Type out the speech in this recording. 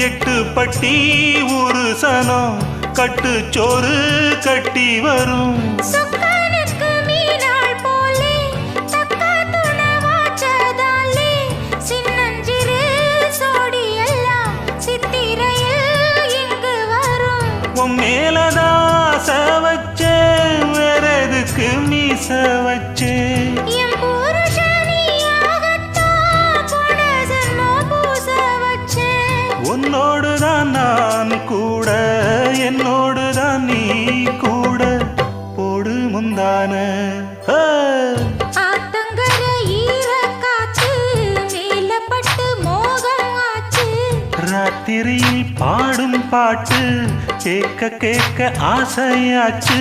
எட்டு பட்டி ஒரு சனம் கட்டுச்சோறு கட்டி வரும் சொக்கனுக்கு மீனாள் போலே தக்க துணவாச்சதாலே சின்னஞ்சிறு சோடி எல்லாம் சித்திரையில் இங்கு வரும் உன் மேலதாச வச்சேன் வேற எதுக்கு மீச வச்சேன் என் புருஷனியாகத்தான் போன ஜென்மம் பூச வச்சேன் உன்னோடுதான் நான் கூட என்னோடுதான் நீ கூட போடு முந்தான ஆத்தங்கர ஈரக்காத்து மேலப்பட்டு மோகம் ஆச்சு ராத்திரியில் பாடும் பாட்டு கேட்க கேட்க ஆசையாச்சு